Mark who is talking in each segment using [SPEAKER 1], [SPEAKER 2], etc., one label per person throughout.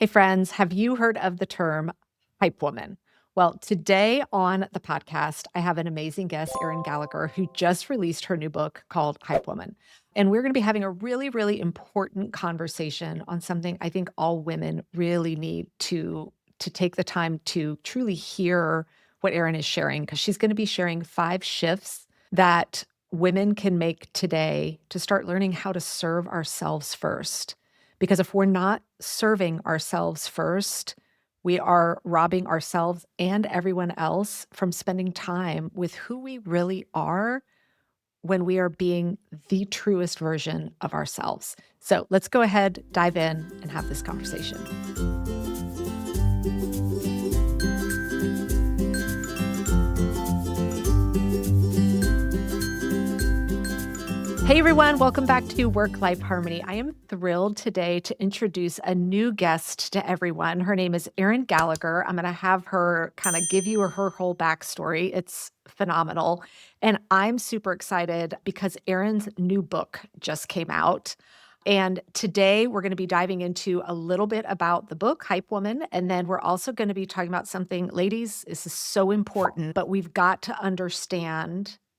[SPEAKER 1] Hey, friends, have you heard of the term hype woman? Well, today on the podcast, I have an amazing guest, Erin Gallagher, who just released her new book called Hype Woman. And we're going to be having a really, really important conversation on something I think all women really need to take the time to truly hear what Erin is sharing, because she's going to be sharing 5 shifts that women can make today to start learning how to serve ourselves first. Because if we're not serving ourselves first, we are robbing ourselves and everyone else from spending time with who we really are when we are being the truest version of ourselves. So let's go ahead, dive in, and have this conversation. Hey everyone, welcome back to Work-Life Harmony. I am thrilled today to introduce a new guest to everyone. Her name is Erin Gallagher. I'm going to have her kind of give you her whole backstory. It's phenomenal. And I'm super excited because Erin's new book just came out. And today we're going to be diving into a little bit about the book, Hype Woman. And then we're also going to be talking about something, ladies, this is so important, but we've got to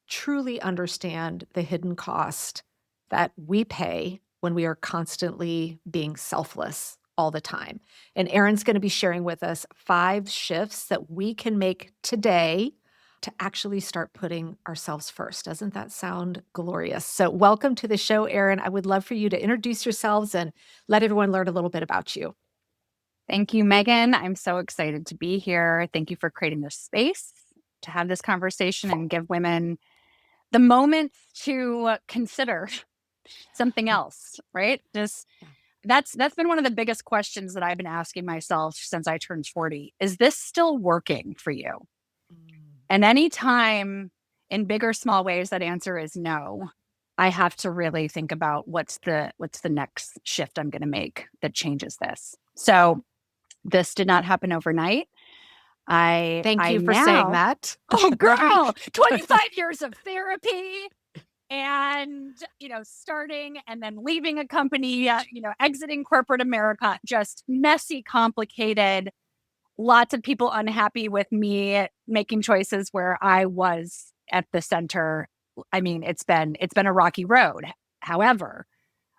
[SPEAKER 1] truly understand the hidden cost that we pay when we are constantly being selfless all the time. And Erin's going to be sharing with us 5 shifts that we can make today to actually start putting ourselves first. Doesn't that sound glorious? So welcome to the show, Erin. I would love for you to introduce yourselves and let everyone learn a little bit about you.
[SPEAKER 2] Thank you, Megan. I'm so excited to be here. Thank you for creating this space to have this conversation and give women the moment to consider something else, right? That's been one of the biggest questions that I've been asking myself since I turned 40. Is this still working for you? And anytime in big or small ways that answer is no, I have to really think about what's the next shift I'm going to make that changes this. So this did not happen overnight.
[SPEAKER 1] Thank you for saying that.
[SPEAKER 2] Oh, girl, 25 years of therapy and, starting and then leaving a company, exiting corporate America, just messy, complicated, lots of people unhappy with me making choices where I was at the center. I mean, it's been a rocky road. However,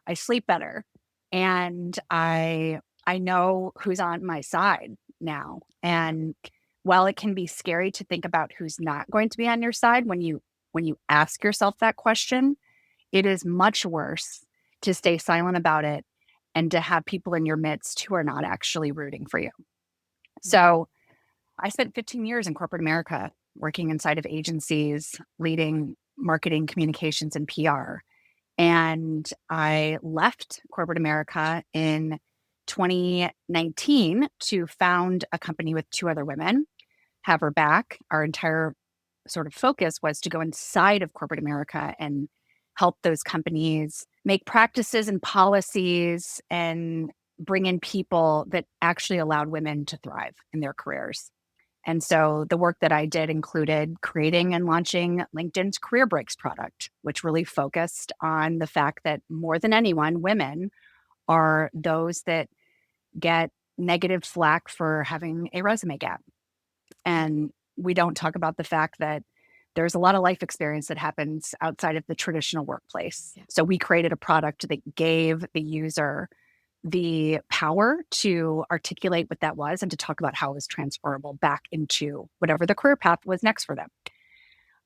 [SPEAKER 2] I sleep better and I know who's on my side now. And while it can be scary to think about who's not going to be on your side when you ask yourself that question, it is much worse to stay silent about it and to have people in your midst who are not actually rooting for you. So I spent 15 years in corporate America working inside of agencies, leading marketing, communications, and PR. And I left corporate America in 2019 to found a company with 2 other women, have her back. Our entire sort of focus was to go inside of corporate America and help those companies make practices and policies and bring in people that actually allowed women to thrive in their careers. And so the work that I did included creating and launching LinkedIn's Career Breaks product, which really focused on the fact that more than anyone, women are those that get negative flack for having a resume gap. And we don't talk about the fact that there's a lot of life experience that happens outside of the traditional workplace. Yeah. So we created a product that gave the user the power to articulate what that was and to talk about how it was transferable back into whatever the career path was next for them.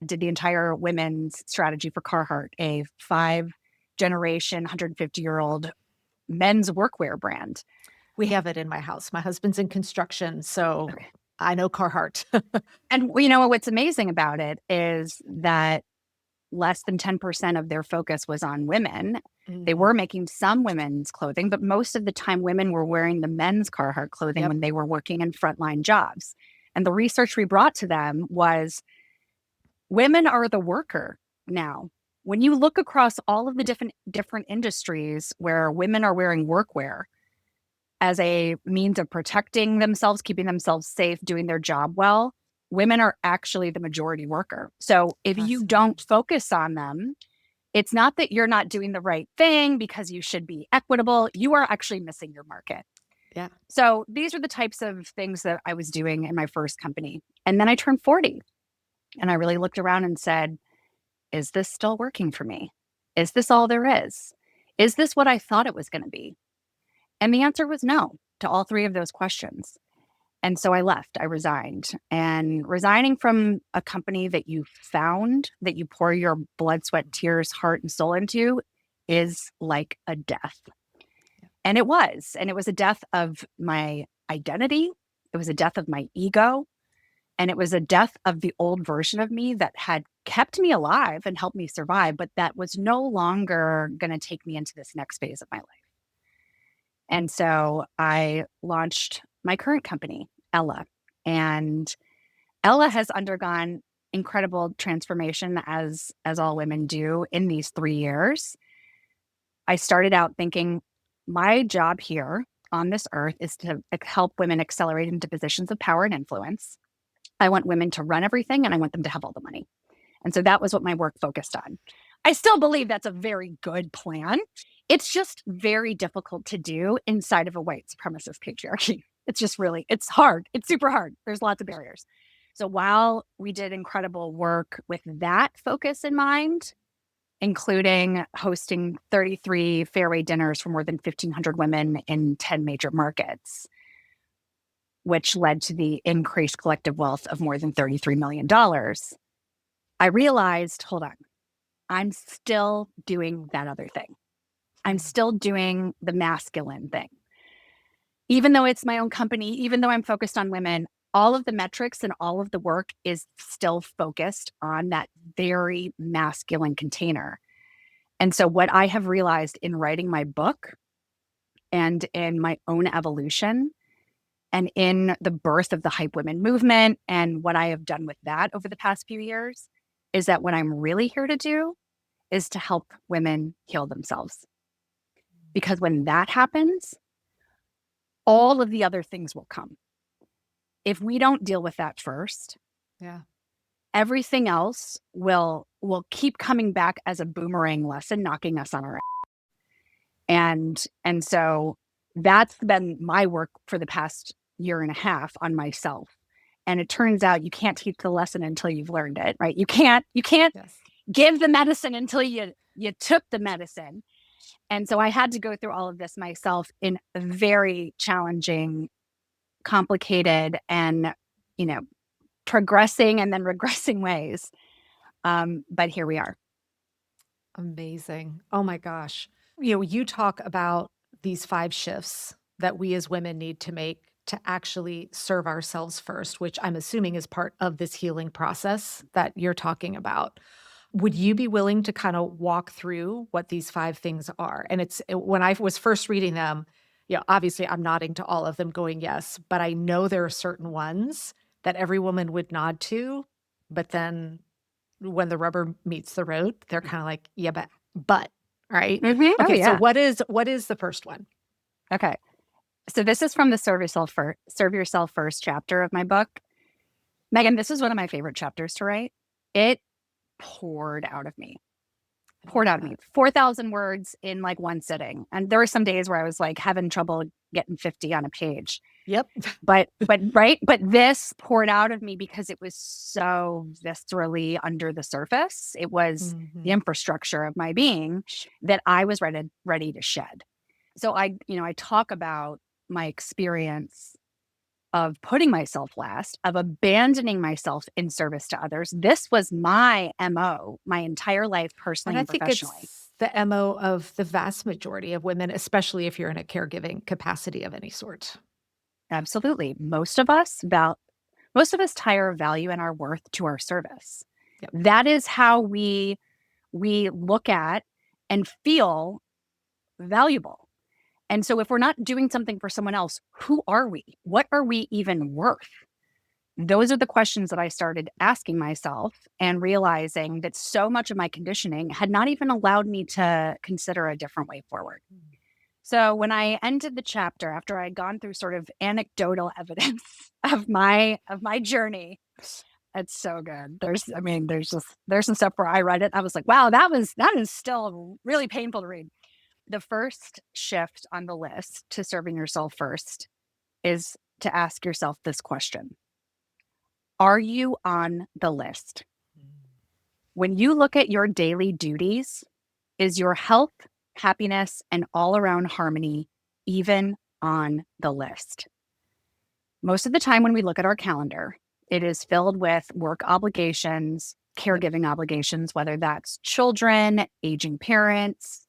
[SPEAKER 2] Did the entire women's strategy for Carhartt, a 5-generation, 150-year-old men's workwear brand.
[SPEAKER 1] We have it in my house. My husband's in construction, so okay. I know Carhartt.
[SPEAKER 2] And what's amazing about it is that less than 10% of their focus was on women. Mm-hmm. They were making some women's clothing, but most of the time women were wearing the men's Carhartt clothing when they were working in frontline jobs. And the research we brought to them was women are the worker now. When you look across all of the different industries where women are wearing workwear as a means of protecting themselves, keeping themselves safe, doing their job well, women are actually the majority worker. So if you don't focus on them, it's not that you're not doing the right thing because you should be equitable. You are actually missing your market.
[SPEAKER 1] Yeah.
[SPEAKER 2] So these are the types of things that I was doing in my first company. And then I turned 40 and I really looked around and said, is this still working for me? Is this all there is? Is this what I thought it was going to be? And the answer was no to all three of those questions. And so I left, I resigned. And resigning from a company that you found, that you pour your blood, sweat, tears, heart, and soul into is like a death. And it was. And it was a death of my identity. It was a death of my ego. And it was a death of the old version of me that had kept me alive and helped me survive, but that was no longer going to take me into this next phase of my life. And so I launched my current company, Ella. And Ella has undergone incredible transformation as all women do in these 3 years. I started out thinking my job here on this earth is to help women accelerate into positions of power and influence. I want women to run everything and I want them to have all the money. And so that was what my work focused on. I still believe that's a very good plan. It's just very difficult to do inside of a white supremacist patriarchy. It's just really, it's hard. It's super hard. There's lots of barriers. So while we did incredible work with that focus in mind, including hosting 33 fairway dinners for more than 1,500 women in 10 major markets, which led to the increased collective wealth of more than $33 million, I realized, hold on, I'm still doing that other thing. I'm still doing the masculine thing. Even though it's my own company, even though I'm focused on women, all of the metrics and all of the work is still focused on that very masculine container. And so, what I have realized in writing my book and in my own evolution and in the birth of the Hype Women movement and what I have done with that over the past few years is that what I'm really here to do is to help women heal themselves. Because when that happens, all of the other things will come. If we don't deal with that first,
[SPEAKER 1] Yeah.
[SPEAKER 2] everything else will keep coming back as a boomerang lesson, knocking us on our ass. And so that's been my work for the past year and a half on myself. And it turns out you can't teach the lesson until you've learned it, right? You can't
[SPEAKER 1] Yes.
[SPEAKER 2] give the medicine until you took the medicine. And so I had to go through all of this myself in very challenging, complicated, and, you know, progressing and then regressing ways. But here we are.
[SPEAKER 1] Amazing. Oh my gosh. You talk about these 5 shifts that we as women need to make to actually serve ourselves first, which I'm assuming is part of this healing process that you're talking about. Would you be willing to kind of walk through what these 5 things are? And when I was first reading them, obviously I'm nodding to all of them going yes, but I know there are certain ones that every woman would nod to, but then when the rubber meets the road, they're kind of like, yeah, but, right?
[SPEAKER 2] Oh
[SPEAKER 1] Okay, so
[SPEAKER 2] yeah.
[SPEAKER 1] what is the first one?
[SPEAKER 2] Okay. So this is from the Serve Yourself First chapter of my book. Megan, this is one of my favorite chapters to write. It poured out of me.
[SPEAKER 1] I
[SPEAKER 2] Poured
[SPEAKER 1] love
[SPEAKER 2] out of me.
[SPEAKER 1] that.
[SPEAKER 2] 4,000 words in like one sitting. And there were some days where I was like having trouble getting 50 on a page.
[SPEAKER 1] Yep.
[SPEAKER 2] But this poured out of me because it was so viscerally under the surface. It was the
[SPEAKER 1] Mhm.
[SPEAKER 2] infrastructure of my being that I was ready to shed. So I talk about my experience of putting myself last, of abandoning myself in service to others. This was my MO my entire life,
[SPEAKER 1] And
[SPEAKER 2] personally
[SPEAKER 1] I
[SPEAKER 2] and
[SPEAKER 1] think
[SPEAKER 2] professionally.
[SPEAKER 1] it's the MO of the vast majority of women, especially if you're in a caregiving capacity of any sort.
[SPEAKER 2] Absolutely. Most of us tie our value and our worth to our service.
[SPEAKER 1] Yep.
[SPEAKER 2] That is how we look at and feel valuable. And so if we're not doing something for someone else, who are we? What are we even worth? Those are the questions that I started asking myself and realizing that so much of my conditioning had not even allowed me to consider a different way forward. So when I ended the chapter after I'd gone through sort of anecdotal evidence of my journey, it's so good. There's some stuff where I read it. I was like, wow, that is still really painful to read. the first shift on the list to serving yourself first is to ask yourself this question. Are you on the list? When you look at your daily duties, is your health, happiness, and all around harmony even on the list? Most of the time, when we look at our calendar, it is filled with work obligations,
[SPEAKER 1] Yep.
[SPEAKER 2] caregiving obligations, whether that's children, aging parents,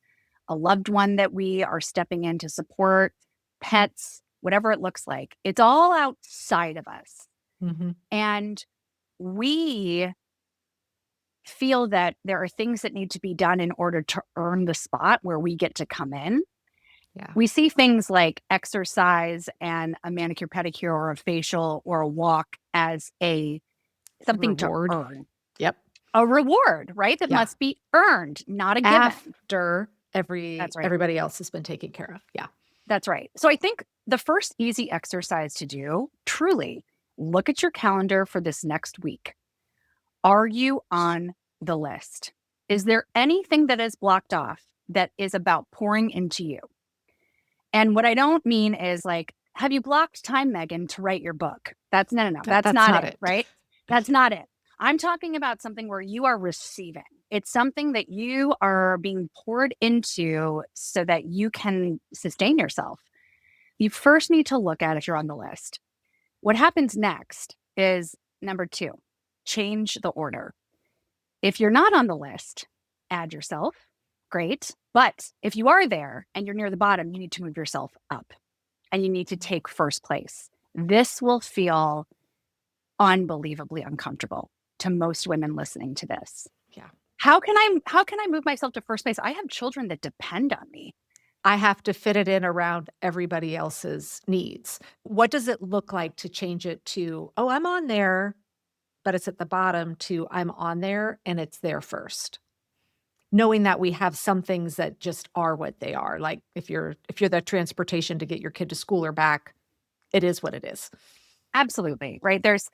[SPEAKER 2] a loved one that we are stepping in to support, pets, whatever it looks like. It's all outside of us.
[SPEAKER 1] Mm-hmm.
[SPEAKER 2] And we feel that there are things that need to be done in order to earn the spot where we get to come in.
[SPEAKER 1] Yeah.
[SPEAKER 2] We see things like exercise and a manicure, pedicure, or a facial or a walk as something to
[SPEAKER 1] Reward.
[SPEAKER 2] earn,
[SPEAKER 1] Yep.
[SPEAKER 2] a reward, right? That
[SPEAKER 1] Yeah.
[SPEAKER 2] must be earned, not a given.
[SPEAKER 1] After
[SPEAKER 2] That's right.
[SPEAKER 1] everybody else has been taken care of. Yeah.
[SPEAKER 2] That's right. So I think the first easy exercise to do, truly, look at your calendar for this next week. Are you on the list? Is there anything that is blocked off that is about pouring into you? And what I don't mean is like, have you blocked time, Megan, to write your book? No. That's
[SPEAKER 1] That's
[SPEAKER 2] not
[SPEAKER 1] not
[SPEAKER 2] it,
[SPEAKER 1] it.
[SPEAKER 2] right? That's not it. I'm talking about something where you are receiving. It's something that you are being poured into so that you can sustain yourself. You first need to look at if you're on the list. What happens next is number 2, change the order. If you're not on the list, add yourself. Great. But if you are there and you're near the bottom, you need to move yourself up and you need to take first place. This will feel unbelievably uncomfortable to most women listening to this.
[SPEAKER 1] Yeah.
[SPEAKER 2] How can I move myself to first place? I have children that depend on me.
[SPEAKER 1] I have to fit it in around everybody else's needs. What does it look like to change it to, oh, I'm on there, but it's at the bottom, to I'm on there and it's there first? Knowing that we have some things that just are what they are. Like if you're the transportation to get your kid to school or back, it is what it is.
[SPEAKER 2] Absolutely. Right. There's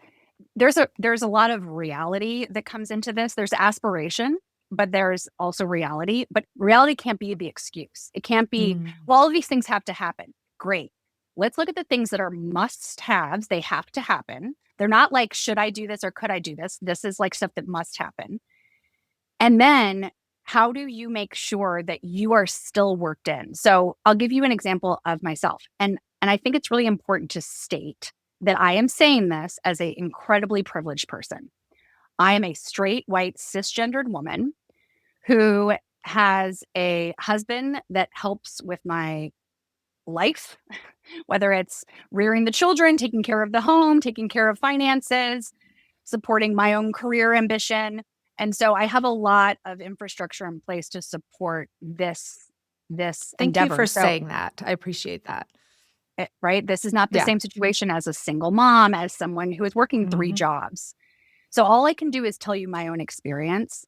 [SPEAKER 2] a lot of reality that comes into this. There's aspiration, but there's also reality. But reality can't be the excuse. It can't be, well, all of these things have to happen. Great. Let's look at the things that are must haves. They have to happen. They're not like, should I do this or could I do this? This is like stuff that must happen. And then how do you make sure that you are still worked in? So I'll give you an example of myself. And I think it's really important to state that I am saying this as an incredibly privileged person. I am a straight, white, cisgendered woman who has a husband that helps with my life, whether it's rearing the children, taking care of the home, taking care of finances, supporting my own career ambition. And so I have a lot of infrastructure in place to support this
[SPEAKER 1] Thank you
[SPEAKER 2] endeavor.
[SPEAKER 1] for
[SPEAKER 2] So,
[SPEAKER 1] saying that. I appreciate that.
[SPEAKER 2] right, this is not the
[SPEAKER 1] Yeah.
[SPEAKER 2] same situation as a single mom, as someone who is working 3
[SPEAKER 1] Mhm.
[SPEAKER 2] jobs. So all I can do is tell you my own experience.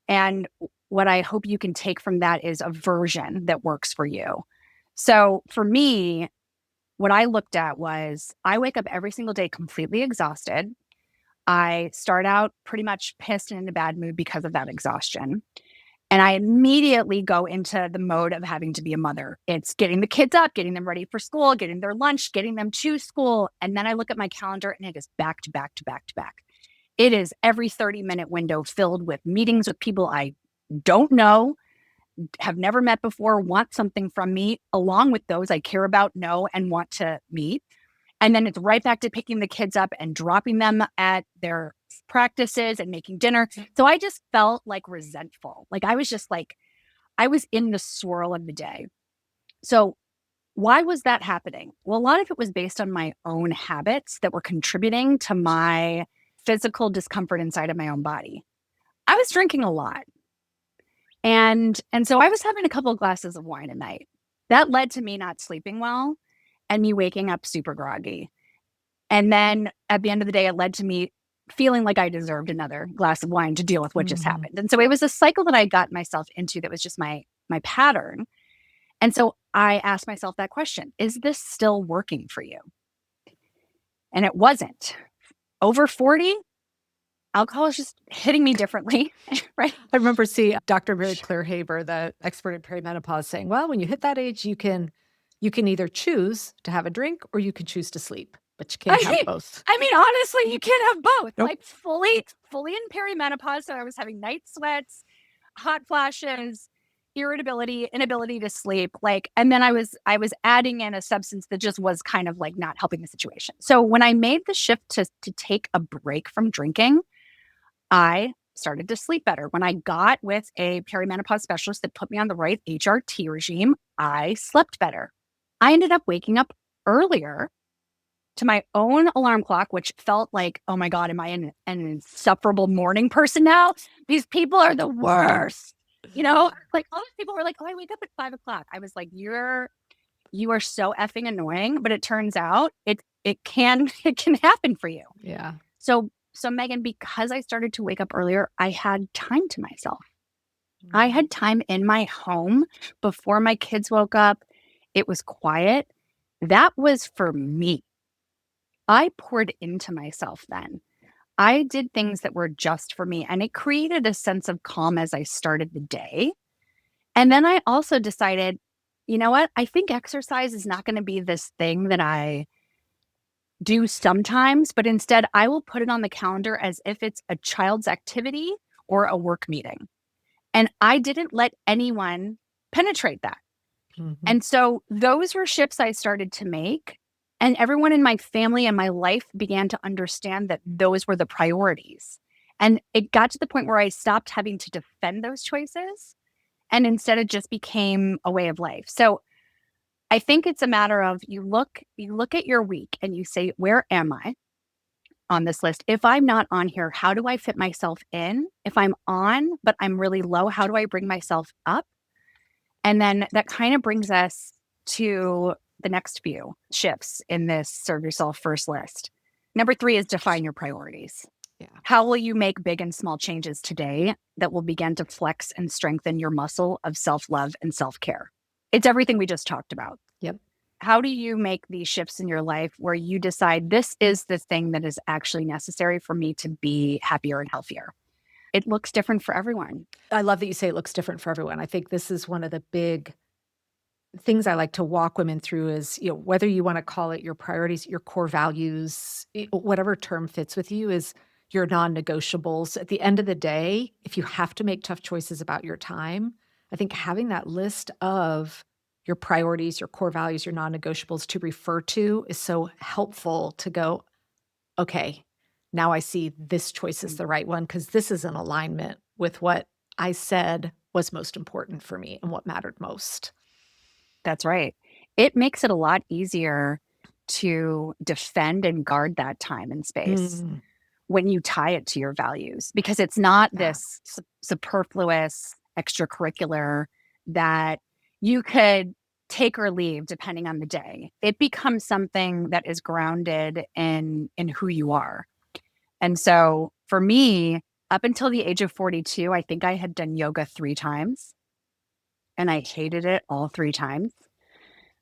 [SPEAKER 2] And what I hope you can take from that is a version that works for you. So for me, what I looked at was I wake up every single day completely exhausted. I start out pretty much pissed and in a bad mood because of that exhaustion. And I immediately go into the mode of having to be a mother. It's getting the kids up, getting them ready for school, getting their lunch, getting them to school. And then I look at my calendar and it is back to back to back to back. It is every 30-minute window filled with meetings with people I don't know, have never met before, want something from me, along with those I care about, know, and want to meet. And then it's right back to picking the kids up and dropping them at their practices and making dinner. So I just felt like resentful. Like I was just like, I was in the swirl of the day. So why was that happening? Well, a lot of it was based on my own habits that were contributing to my physical discomfort inside of my own body. I was drinking a lot. And so I was having a couple of glasses of wine a night. That led to me not sleeping well and me waking up super groggy. And then at the end of the day, it led to me feeling like I deserved another glass of wine to deal with what just
[SPEAKER 1] Mhm.
[SPEAKER 2] happened. And so it was a cycle that I got myself into that was just my pattern. And so I asked myself that question, is this still working for you? And it wasn't. Over 40, alcohol is just hitting me differently, right?
[SPEAKER 1] I remember seeing Dr. Mary Claire Haber, the expert in perimenopause, saying, well, when you hit that age, you can either choose to have a drink or you can choose to sleep, but you can't
[SPEAKER 2] I
[SPEAKER 1] have
[SPEAKER 2] mean,
[SPEAKER 1] both.
[SPEAKER 2] honestly, you can't have both.
[SPEAKER 1] Nope.
[SPEAKER 2] Like fully in perimenopause. So I was having night sweats, hot flashes, irritability, inability to sleep. Like, and then I was adding in a substance that just was kind of like not helping the situation. So when I made the shift to take a break from drinking, I started to sleep better. When I got with a perimenopause specialist that put me on the right HRT regime, I slept better. I ended up waking up earlier to my own alarm clock, which felt like, oh my God, am I an insufferable morning person now? These people are the worst. Like all these people were like, oh, I wake up at 5 o'clock. I was like, you are so effing annoying. But it turns out it can it can happen for you.
[SPEAKER 1] Yeah.
[SPEAKER 2] So Megan, because I started to wake up earlier, I had time to myself. I had time in my home before my kids woke up. It was quiet. That was for me. I poured into myself then. I did things that were just for me, and it created a sense of calm as I started the day. And then I also decided, you know what? I think exercise is not going to be this thing that I do sometimes, but instead I will put it on the calendar as if it's a child's activity or a work meeting. And I didn't let anyone penetrate that.
[SPEAKER 1] Mhm.
[SPEAKER 2] And so those were shifts I started to make. And everyone in my family and my life began to understand that those were the priorities. And it got to the point where I stopped having to defend those choices and instead it just became a way of life. So I think it's a matter of you look at your week and you say, where am I on this list? If I'm not on here, how do I fit myself in? If I'm on, but I'm really low, how do I bring myself up? And then that kind of brings us to the next few shifts in this serve yourself first list. Number 3 is define your priorities.
[SPEAKER 1] Yeah.
[SPEAKER 2] How will you make big and small changes today that will begin to flex and strengthen your muscle of self love and self care? It's everything we just talked about.
[SPEAKER 1] Yep.
[SPEAKER 2] How do you make these shifts in your life where you decide this is the thing that is actually necessary for me to be happier and healthier? It looks different for everyone.
[SPEAKER 1] I love that you say it looks different for everyone. I think this is one of the big things I like to walk women through is, whether you want to call it your priorities, your core values, whatever term fits with you is your non-negotiables. At the end of the day, if you have to make tough choices about your time, I think having that list of your priorities, your core values, your non-negotiables to refer to is so helpful to go, okay, now I see this choice is the right one because this is in alignment with what I said was most important for me and what mattered most.
[SPEAKER 2] That's right. It makes it a lot easier to defend and guard that time and space
[SPEAKER 1] Mm,
[SPEAKER 2] when you tie it to your values, because it's not
[SPEAKER 1] yeah.
[SPEAKER 2] this superfluous extracurricular that you could take or leave depending on the day. It becomes something that is grounded in who you are. And so for me, up until the age of 42, I think I had done yoga 3 times and I hated it all 3 times.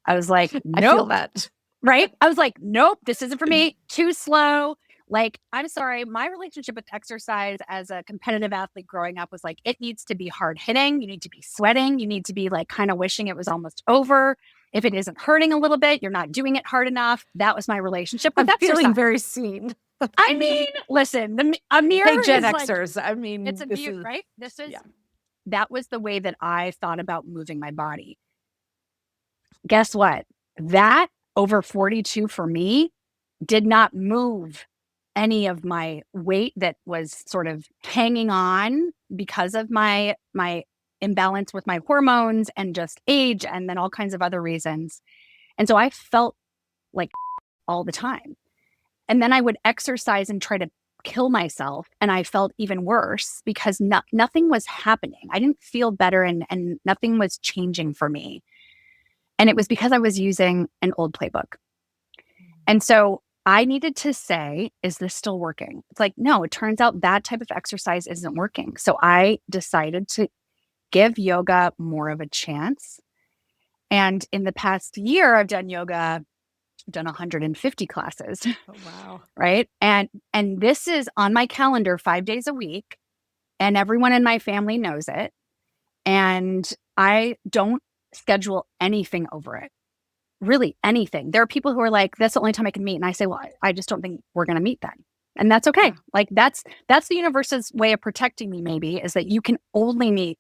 [SPEAKER 2] I was like,
[SPEAKER 1] I feel
[SPEAKER 2] nope.
[SPEAKER 1] that.
[SPEAKER 2] Right? I was like, nope, this isn't for me. Too slow. Like, I'm sorry. My relationship with exercise as a competitive athlete growing up was like, it needs to be hard hitting. You need to be sweating. You need to be like kind of wishing it was almost over. If it isn't hurting a little bit, you're not doing it hard enough. That was my relationship with
[SPEAKER 1] I'm feeling
[SPEAKER 2] exercise.
[SPEAKER 1] very seen.
[SPEAKER 2] I mean, listen, a
[SPEAKER 1] Hey,
[SPEAKER 2] mirror
[SPEAKER 1] Gen
[SPEAKER 2] is like,
[SPEAKER 1] Xers, I
[SPEAKER 2] it's
[SPEAKER 1] mean,
[SPEAKER 2] a
[SPEAKER 1] this
[SPEAKER 2] view,
[SPEAKER 1] is,
[SPEAKER 2] right?
[SPEAKER 1] yeah.
[SPEAKER 2] That was the way that I thought about moving my body. Guess what? That over 42 for me did not move any of my weight that was sort of hanging on because of my imbalance with my hormones and just age and then all kinds of other reasons. And so I felt like all the time. And then I would exercise and try to kill myself and I felt even worse because nothing was happening. I didn't feel better and nothing was changing for me. And it was because I was using an old playbook. And so I needed to say, is this still working? It's like, no, it turns out that type of exercise isn't working. So I decided to give yoga more of a chance. And in the past year, I've done yoga done 150 classes,
[SPEAKER 1] Oh, wow.
[SPEAKER 2] right? And this is on my calendar 5 days a week, and everyone in my family knows it. And I don't schedule anything over it. Really anything. There are people who are like, that's the only time I can meet. And I say, well, I just don't think we're going to meet then. And that's okay.
[SPEAKER 1] Yeah.
[SPEAKER 2] Like that's the universe's way of protecting me, maybe, is that you can only meet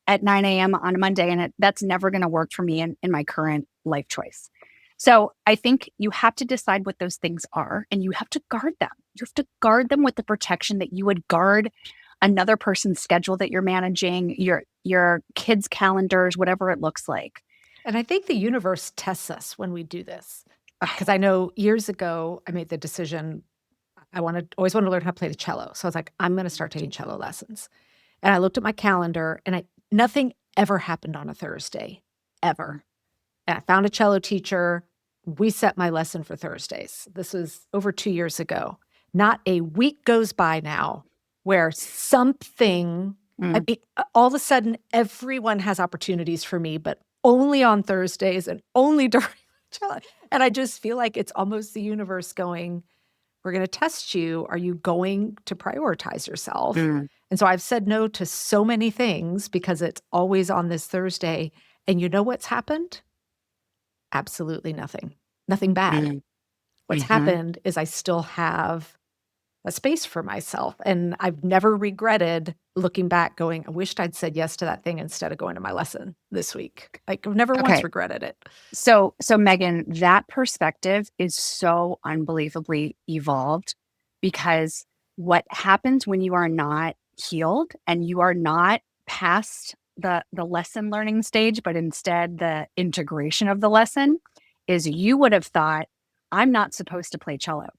[SPEAKER 2] at 9 a.m. on a Monday. And that's never going to work for me in my current life choice. So I think you have to decide what those things are, and you have to guard them. You have to guard them with the protection that you would guard another person's schedule that you're managing, your kids' calendars, whatever it looks like.
[SPEAKER 1] And I think the universe tests us when we do this.
[SPEAKER 2] Oh,
[SPEAKER 1] Because I know years ago, I made the decision, always wanted to learn how to play the cello. So I was like, I'm going to start taking cello lessons. And I looked at my calendar and nothing ever happened on a Thursday, ever. And I found a cello teacher. We set my lesson for Thursdays. This was over 2 years ago. Not a week goes by now where something,
[SPEAKER 2] mm,
[SPEAKER 1] all of a sudden, everyone has opportunities for me, but only on Thursdays and only during cello. And I just feel like it's almost the universe going, we're going to test you. Are you going to prioritize yourself?
[SPEAKER 2] mm,
[SPEAKER 1] And so I've said no to so many things because it's always on this Thursday. And you know what's happened? Absolutely nothing. Nothing bad.
[SPEAKER 2] mm,
[SPEAKER 1] What's
[SPEAKER 2] mhm.
[SPEAKER 1] happened is I still have a space for myself. And I've never regretted looking back going, I wished I'd said yes to that thing instead of going to my lesson this week. Like I've never once
[SPEAKER 2] Okay.
[SPEAKER 1] regretted it.
[SPEAKER 2] So Megan, that perspective is so unbelievably evolved, because what happens when you are not healed and you are not past the lesson learning stage, but instead the integration of the lesson, is you would have thought, I'm not supposed to play cello.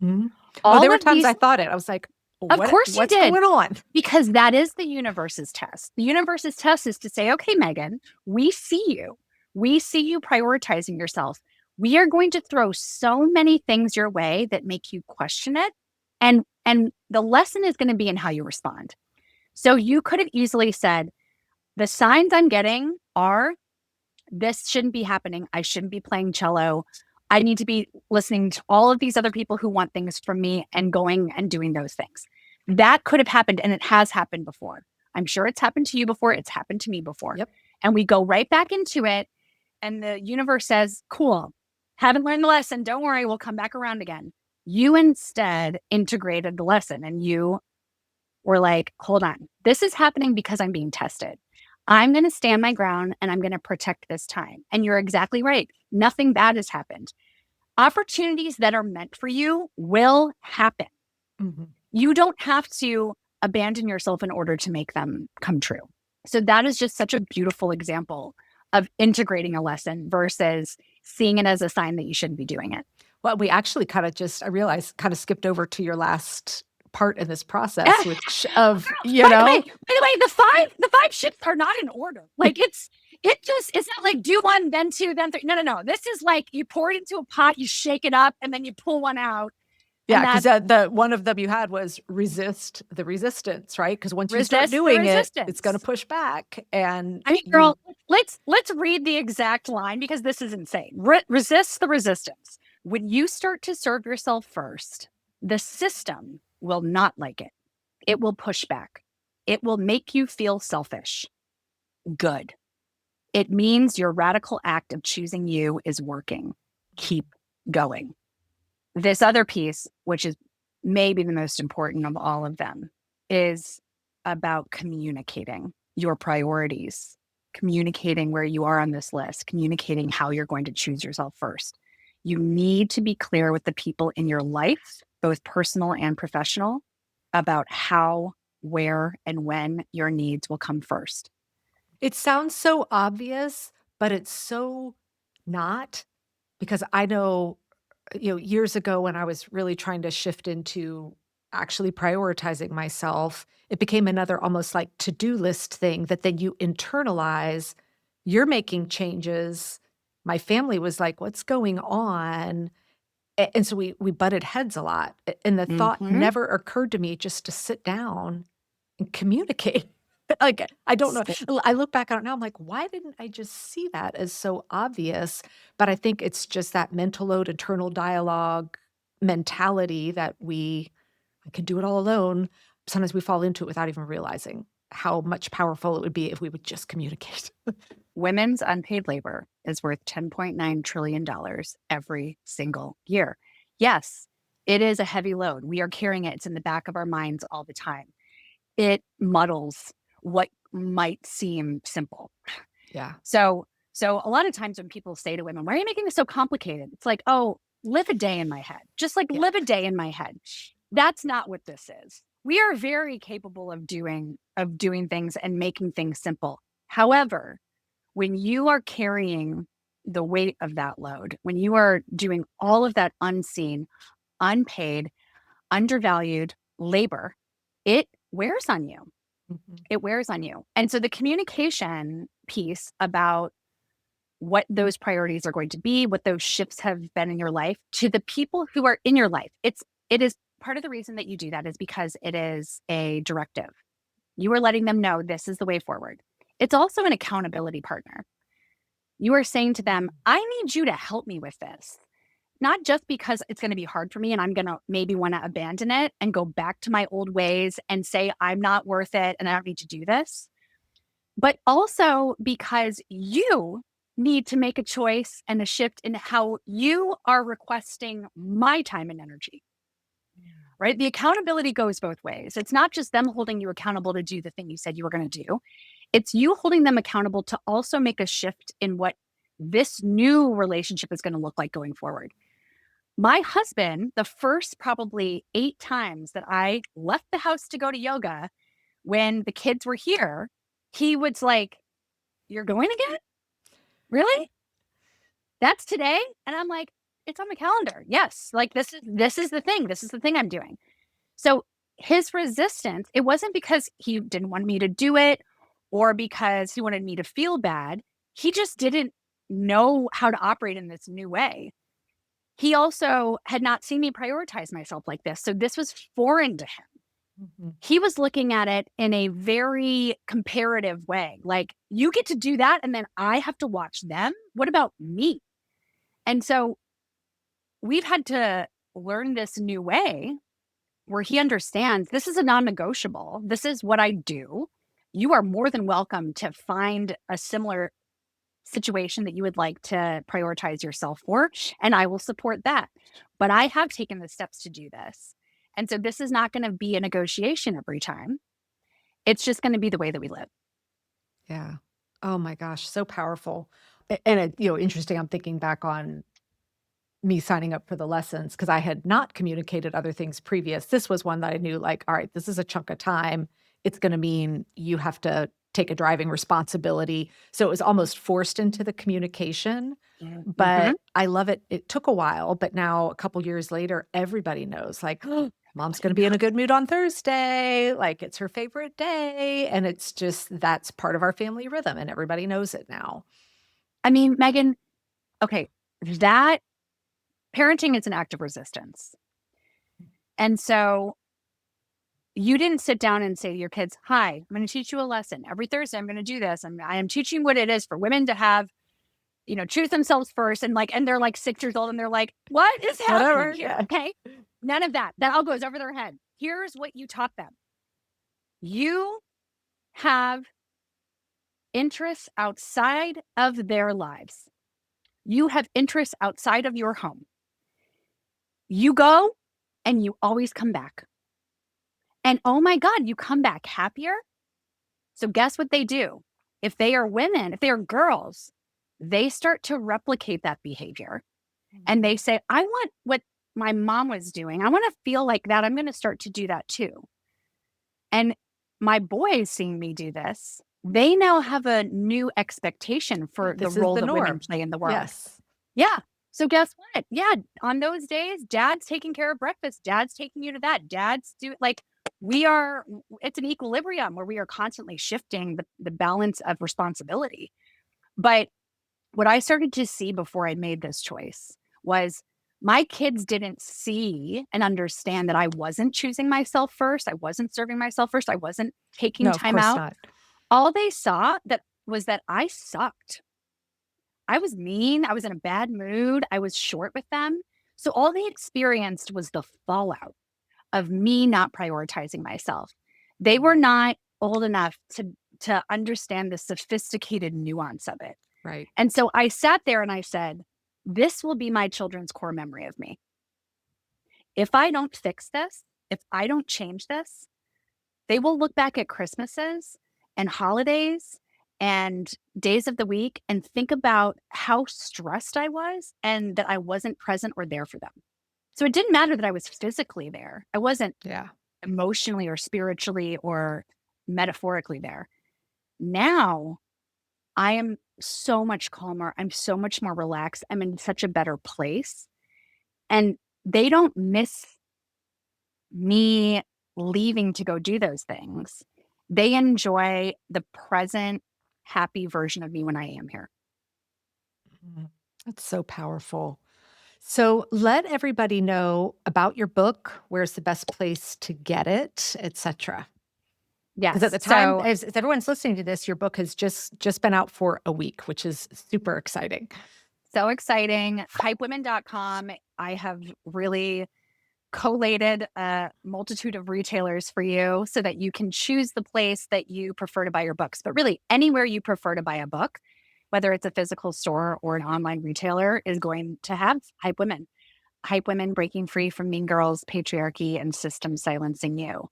[SPEAKER 1] Mhm. Oh, there
[SPEAKER 2] All
[SPEAKER 1] were
[SPEAKER 2] of
[SPEAKER 1] times I
[SPEAKER 2] these,
[SPEAKER 1] thought it. I was like,
[SPEAKER 2] of course you
[SPEAKER 1] what's
[SPEAKER 2] did.
[SPEAKER 1] going on?
[SPEAKER 2] Because that is the universe's test. The universe's test is to say, okay, Megan, we see you. We see you prioritizing yourself. We are going to throw so many things your way that make you question it. And the lesson is going to be in how you respond. So you could have easily said, the signs I'm getting are, this shouldn't be happening. I shouldn't be playing cello. I need to be listening to all of these other people who want things from me and going and doing those things. That could have happened, and it has happened before. I'm sure it's happened to you before. It's happened to me before.
[SPEAKER 1] Yep.
[SPEAKER 2] And we go right back into it, and the universe says, cool, haven't learned the lesson. Don't worry, we'll come back around again. You instead integrated the lesson, and you were like, hold on, this is happening because I'm being tested. I'm going to stand my ground and I'm going to protect this time. And you're exactly right. Nothing bad has happened. Opportunities that are meant for you will happen.
[SPEAKER 1] Mhm.
[SPEAKER 2] You don't have to abandon yourself in order to make them come true. So that is just such a beautiful example of integrating a lesson versus seeing it as a sign that you shouldn't be doing it.
[SPEAKER 1] Well, we actually I realized, kind of skipped over to your last part in this process, which of,
[SPEAKER 2] By the way, the five ships are not in order. Like it's not like do one, then two, then three. No. This is like you pour it into a pot, you shake it up, and then you pull one out.
[SPEAKER 1] yeah,
[SPEAKER 2] And
[SPEAKER 1] because
[SPEAKER 2] that's
[SPEAKER 1] the one of them you had was resist the resistance, right? Because once you start
[SPEAKER 2] resist the
[SPEAKER 1] doing it, it's going to
[SPEAKER 2] resistance.
[SPEAKER 1] push back. And
[SPEAKER 2] I mean,
[SPEAKER 1] we,
[SPEAKER 2] girl, let's read the exact line because this is insane. Resist the resistance. When you start to serve yourself first, the system will not like it. It will push back. It will make you feel selfish. Good. It means your radical act of choosing you is working. Keep going. This other piece, which is maybe the most important of all of them, is about communicating your priorities, communicating where you are on this list, communicating how you're going to choose yourself first. You need to be clear with the people in your life, both personal and professional, about how, where, and when your needs will come first.
[SPEAKER 1] it sounds so obvious, but it's so not, because I know, years ago when I was really trying to shift into actually prioritizing myself, it became another almost like to-do list thing that then you internalize. You're making changes. My family was like, "What's going on?" And so we butted heads a lot. And the thought
[SPEAKER 2] Mm-hmm.
[SPEAKER 1] never occurred to me just to sit down and communicate. Like, I don't know.
[SPEAKER 2] So
[SPEAKER 1] I look back on it now, I'm like, "Why didn't I just see that as so obvious?" But I think it's just that mental load, internal dialogue mentality that I can do it all alone. Sometimes we fall into it without even realizing how much powerful it would be if we would just communicate.
[SPEAKER 2] women's unpaid labor is worth $10.9 trillion every single year. Yes, it is a heavy load. We are carrying it. It's in the back of our minds all the time. It muddles what might seem simple.
[SPEAKER 1] Yeah.
[SPEAKER 2] So, so a lot of times when people say to women, "Why are you making this so complicated?" It's like, "Oh, live a day in my head. Just like
[SPEAKER 1] Yeah.
[SPEAKER 2] live a day in my head." That's not what this is. We are very capable of doing things and making things simple. However, when you are carrying the weight of that load, when you are doing all of that unseen, unpaid, undervalued labor, it wears on you.
[SPEAKER 1] Mhm.
[SPEAKER 2] It wears on you. And so the communication piece about what those priorities are going to be, what those shifts have been in your life to the people who are in your life. It is part of the reason that you do that is because it is a directive. You are letting them know this is the way forward. It's also an accountability partner. You are saying to them, I need you to help me with this. Not just because it's going to be hard for me and I'm going to maybe want to abandon it and go back to my old ways and say, I'm not worth it and I don't need to do this, but also because you need to make a choice and a shift in how you are requesting my time and energy, right? The accountability goes both ways. It's not just them holding you accountable to do the thing you said you were going to do, it's you holding them accountable to also make a shift in what this new relationship is going to look like going forward. My husband, the first probably 8 times that I left the house to go to yoga when the kids were here, he was like, "You're going again? Really? That's today?" And I'm like, "It's on the calendar. Yes. Like this is the thing. This is the thing I'm doing." So his resistance, it wasn't because he didn't want me to do it or because he wanted me to feel bad. He just didn't know how to operate in this new way. He also had not seen me prioritize myself like this. So this was foreign to him.
[SPEAKER 1] Mhm.
[SPEAKER 2] He was looking at it in a very comparative way. Like, you get to do that, and then I have to watch them. What about me? And so we've had to learn this new way where he understands this is a non negotiable. This is what I do. You are more than welcome to find a similar situation that you would like to prioritize yourself for, and I will support that. But I have taken the steps to do this. And so this is not going to be a negotiation every time. It's just going to be the way that we live.
[SPEAKER 1] Yeah. Oh my gosh, so powerful. And interesting, I'm thinking back on me signing up for the lessons because I had not communicated other things previous. This was one that I knew, like, all right, this is a chunk of time. It's gonna mean you have to take a driving responsibility. So it was almost forced into the communication,
[SPEAKER 2] Mm-hmm.
[SPEAKER 1] but I love it. It took a while, but now a couple years later, everybody knows, like, mom's
[SPEAKER 2] Everybody
[SPEAKER 1] gonna be in a
[SPEAKER 2] knows.
[SPEAKER 1] good mood on Thursday, like, it's her favorite day, and it's just that's part of our family rhythm, and everybody knows it now.
[SPEAKER 2] I mean, Megan, okay, that parenting is an act of resistance. And so you didn't sit down and say to your kids, "Hi, I'm going to teach you a lesson. Every Thursday, I'm going to do this. I am teaching what it is for women to have, choose themselves first." And they're like 6 years old and they're like, "What is happening
[SPEAKER 1] Whatever,
[SPEAKER 2] here?"
[SPEAKER 1] yeah.
[SPEAKER 2] Okay. None of that. That all goes over their head. Here's what you taught them. You have interests outside of their lives. You have interests outside of your home. You go and you always come back. And oh my God, you come back happier. So guess what they do? If they are women, if they are girls, they start to replicate that behavior and they
[SPEAKER 1] Mhm.
[SPEAKER 2] say, I want what my mom was doing. I want to feel like that. I'm going to start to do that too. And my boys seeing me do this, they now have a new expectation
[SPEAKER 1] Yeah,
[SPEAKER 2] for the
[SPEAKER 1] this is
[SPEAKER 2] role
[SPEAKER 1] the
[SPEAKER 2] that women
[SPEAKER 1] norm.
[SPEAKER 2] play in the world.
[SPEAKER 1] Yes.
[SPEAKER 2] Yeah. So guess what? Yeah, on those days, dad's taking care of breakfast. Dad's taking you to that. Dad's do like we are. It's an equilibrium where we are constantly shifting the balance of responsibility. But what I started to see before I made this choice was my kids didn't see and understand that I wasn't choosing myself first. I wasn't serving myself first. I wasn't taking
[SPEAKER 1] No, of
[SPEAKER 2] time
[SPEAKER 1] course
[SPEAKER 2] out.
[SPEAKER 1] not.
[SPEAKER 2] All they saw that was that I sucked. I was mean, I was in a bad mood, I was short with them. So all they experienced was the fallout of me not prioritizing myself. They were
[SPEAKER 1] Mm.
[SPEAKER 2] not old enough to understand the sophisticated nuance of it.
[SPEAKER 1] Right.
[SPEAKER 2] And so I sat there and I said, "This will be my children's core memory of me. If I don't fix this, if I don't change this, they will look back at Christmases and holidays and days of the week and think about how stressed I was and that I wasn't present or there for them." So it didn't matter that I was physically there. I wasn't
[SPEAKER 1] Yeah.
[SPEAKER 2] emotionally or spiritually or metaphorically there. Now I am so much calmer. I'm so much more relaxed. I'm in such a better place. And they don't miss me leaving to go do those things. They enjoy the present, happy version of me when I am here.
[SPEAKER 1] Mhm. That's so powerful. So let everybody know about your book, where's the best place to get it, etc. Because at
[SPEAKER 2] Yes.
[SPEAKER 1] the time,
[SPEAKER 2] So,
[SPEAKER 1] as everyone's listening to this, your book has just been out for a week, which is super exciting.
[SPEAKER 2] so exciting. Hypewomen.com. I have really collated a multitude of retailers for you so that you can choose the place that you prefer to buy your books. But really, anywhere you prefer to buy a book, whether it's a physical store or an online retailer, is going to have Hype Women. Hype Women breaking free from mean girls, patriarchy, and system silencing you.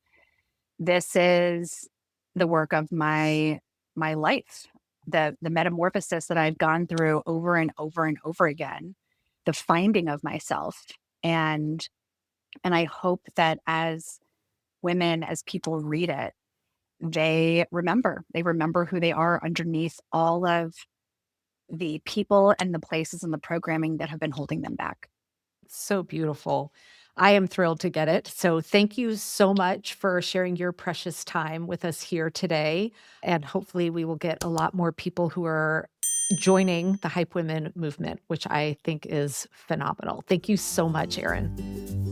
[SPEAKER 2] This is the work of my life, the metamorphosis that I've gone through over and over and over again, the finding of myself. And and I hope that as women, as people read it, they remember who they are underneath all of the people and the places and the programming that have been holding them back.
[SPEAKER 1] So beautiful. I am thrilled to get it. So thank you so much for sharing your precious time with us here today. And hopefully we will get a lot more people who are joining the Hype Women movement, which I think is phenomenal. Thank you so much, Erin.